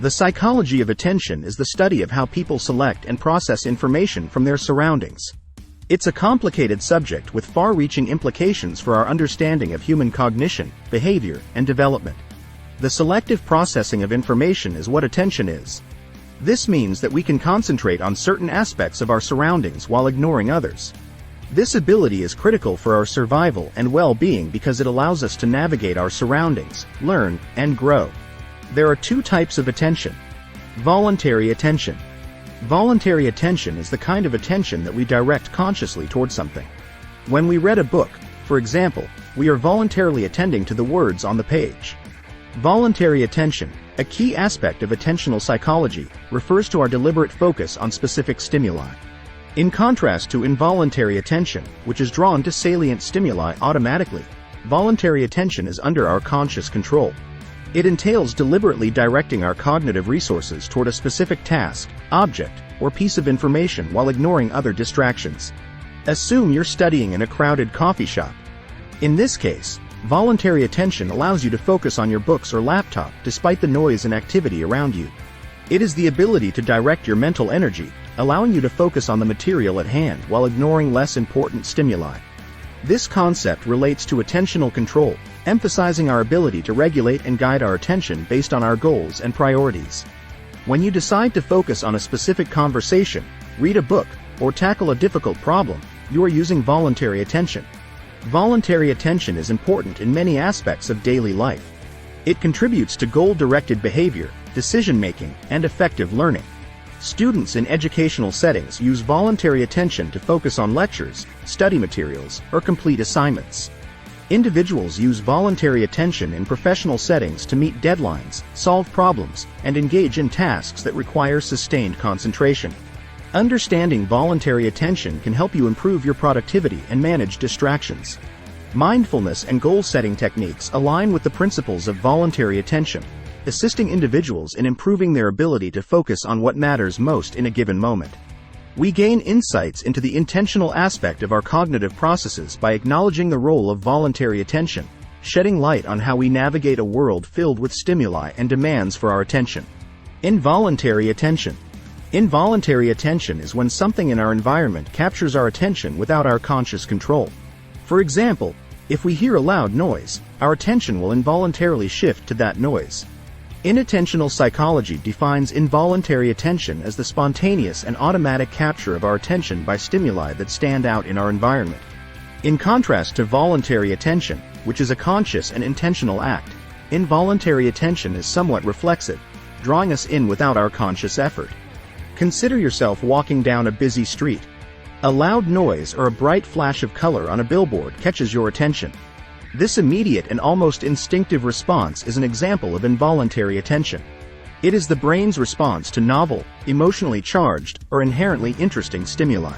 The psychology of attention is the study of how people select and process information from their surroundings. It's a complicated subject with far-reaching implications for our understanding of human cognition, behavior, and development. The selective processing of information is what attention is. This means that we can concentrate on certain aspects of our surroundings while ignoring others. This ability is critical for our survival and well-being because it allows us to navigate our surroundings, learn, and grow. There are two types of attention. Voluntary attention. Voluntary attention is the kind of attention that we direct consciously toward something. When we read a book, for example, we are voluntarily attending to the words on the page. Voluntary attention, a key aspect of attentional psychology, refers to our deliberate focus on specific stimuli. In contrast to involuntary attention, which is drawn to salient stimuli automatically, voluntary attention is under our conscious control. It entails deliberately directing our cognitive resources toward a specific task, object, or piece of information while ignoring other distractions. Assume you're studying in a crowded coffee shop. In this case, voluntary attention allows you to focus on your books or laptop despite the noise and activity around you. It is the ability to direct your mental energy, allowing you to focus on the material at hand while ignoring less important stimuli. This concept relates to attentional control, emphasizing our ability to regulate and guide our attention based on our goals and priorities. When you decide to focus on a specific conversation, read a book, or tackle a difficult problem, you are using voluntary attention. Voluntary attention is important in many aspects of daily life. It contributes to goal-directed behavior, decision-making, and effective learning. Students in educational settings use voluntary attention to focus on lectures, study materials, or complete assignments. Individuals use voluntary attention in professional settings to meet deadlines, solve problems, and engage in tasks that require sustained concentration. Understanding voluntary attention can help you improve your productivity and manage distractions. Mindfulness and goal-setting techniques align with the principles of voluntary attention, assisting individuals in improving their ability to focus on what matters most in a given moment. We gain insights into the intentional aspect of our cognitive processes by acknowledging the role of voluntary attention, shedding light on how we navigate a world filled with stimuli and demands for our attention. Involuntary attention. Involuntary attention is when something in our environment captures our attention without our conscious control. For example, if we hear a loud noise, our attention will involuntarily shift to that noise. Inattentional psychology defines involuntary attention as the spontaneous and automatic capture of our attention by stimuli that stand out in our environment. In contrast to voluntary attention, which is a conscious and intentional act, involuntary attention is somewhat reflexive, drawing us in without our conscious effort. Consider yourself walking down a busy street. A loud noise or a bright flash of color on a billboard catches your attention. This immediate and almost instinctive response is an example of involuntary attention. It is the brain's response to novel, emotionally charged, or inherently interesting stimuli.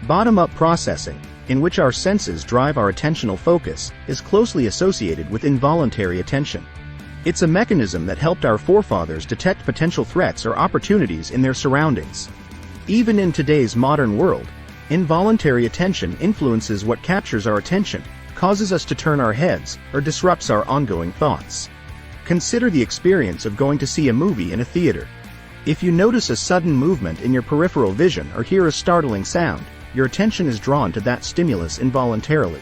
Bottom-up processing, in which our senses drive our attentional focus, is closely associated with involuntary attention. It's a mechanism that helped our forefathers detect potential threats or opportunities in their surroundings. Even in today's modern world, involuntary attention influences what captures our attention, causes us to turn our heads, or disrupts our ongoing thoughts. Consider the experience of going to see a movie in a theater. If you notice a sudden movement in your peripheral vision or hear a startling sound, your attention is drawn to that stimulus involuntarily.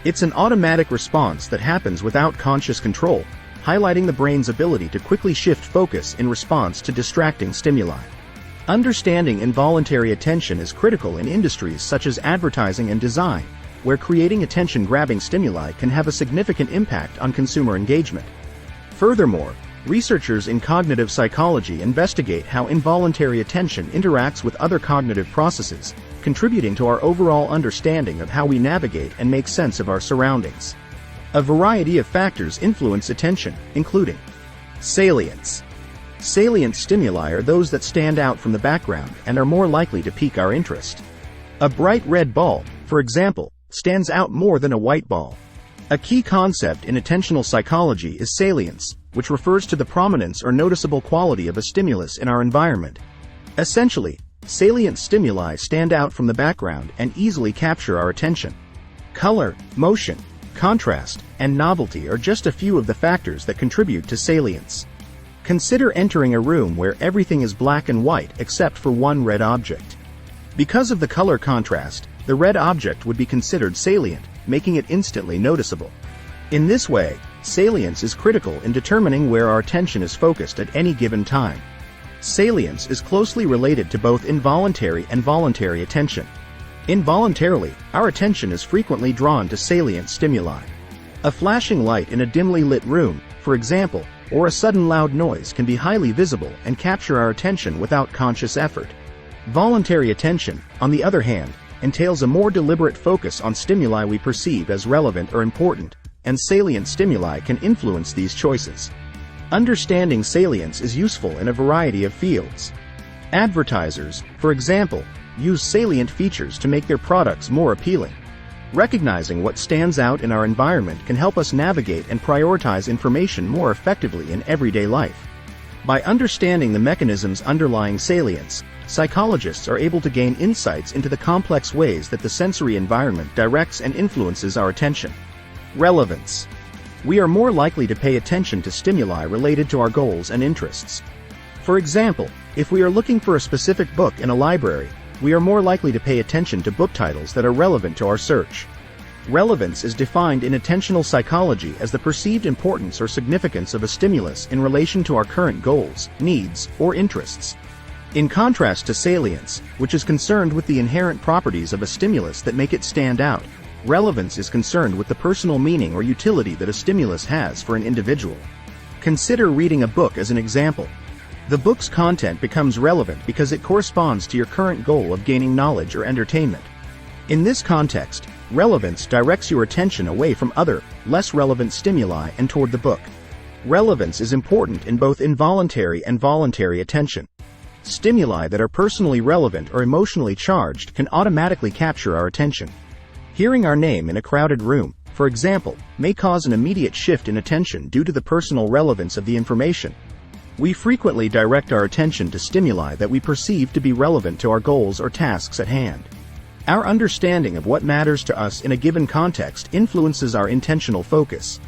It's an automatic response that happens without conscious control, highlighting the brain's ability to quickly shift focus in response to distracting stimuli. Understanding involuntary attention is critical in industries such as advertising and design, where creating attention-grabbing stimuli can have a significant impact on consumer engagement. Furthermore, researchers in cognitive psychology investigate how involuntary attention interacts with other cognitive processes, contributing to our overall understanding of how we navigate and make sense of our surroundings. A variety of factors influence attention, including salience. Salient stimuli are those that stand out from the background and are more likely to pique our interest. A bright red ball, for example, stands out more than a white ball. A key concept in attentional psychology is salience, which refers to the prominence or noticeable quality of a stimulus in our environment. Essentially, salient stimuli stand out from the background and easily capture our attention. Color, motion, contrast, and novelty are just a few of the factors that contribute to salience. Consider entering a room where everything is black and white except for one red object. Because of the color contrast, the red object would be considered salient, making it instantly noticeable. In this way, salience is critical in determining where our attention is focused at any given time. Salience is closely related to both involuntary and voluntary attention. Involuntarily, our attention is frequently drawn to salient stimuli. A flashing light in a dimly lit room, for example, or a sudden loud noise can be highly visible and capture our attention without conscious effort. Voluntary attention, on the other hand, entails a more deliberate focus on stimuli we perceive as relevant or important, and salient stimuli can influence these choices. Understanding salience is useful in a variety of fields. Advertisers, for example, use salient features to make their products more appealing. Recognizing what stands out in our environment can help us navigate and prioritize information more effectively in everyday life. By understanding the mechanisms underlying salience, psychologists are able to gain insights into the complex ways that the sensory environment directs and influences our attention. Relevance. We are more likely to pay attention to stimuli related to our goals and interests. For example, if we are looking for a specific book in a library, we are more likely to pay attention to book titles that are relevant to our search. Relevance is defined in attentional psychology as the perceived importance or significance of a stimulus in relation to our current goals, needs, or interests. In contrast to salience, which is concerned with the inherent properties of a stimulus that make it stand out, relevance is concerned with the personal meaning or utility that a stimulus has for an individual. Consider reading a book as an example. The book's content becomes relevant because it corresponds to your current goal of gaining knowledge or entertainment. In this context, relevance directs your attention away from other, less relevant stimuli and toward the book. Relevance is important in both involuntary and voluntary attention. Stimuli that are personally relevant or emotionally charged can automatically capture our attention. Hearing our name in a crowded room, for example, may cause an immediate shift in attention due to the personal relevance of the information. We frequently direct our attention to stimuli that we perceive to be relevant to our goals or tasks at hand. Our understanding of what matters to us in a given context influences our intentional focus.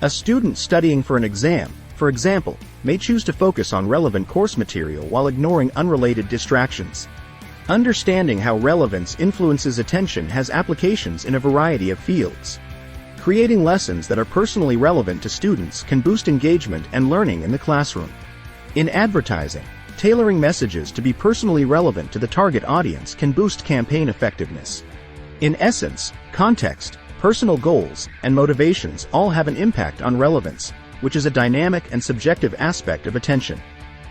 A student studying for an exam, for example, may choose to focus on relevant course material while ignoring unrelated distractions. Understanding how relevance influences attention has applications in a variety of fields. Creating lessons that are personally relevant to students can boost engagement and learning in the classroom. In advertising, tailoring messages to be personally relevant to the target audience can boost campaign effectiveness. In essence, context, personal goals, and motivations all have an impact on relevance, which is a dynamic and subjective aspect of attention.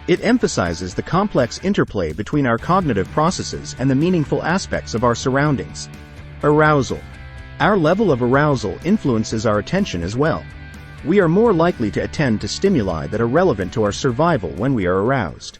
It emphasizes the complex interplay between our cognitive processes and the meaningful aspects of our surroundings. Arousal. Our level of arousal influences our attention as well. We are more likely to attend to stimuli that are relevant to our survival when we are aroused.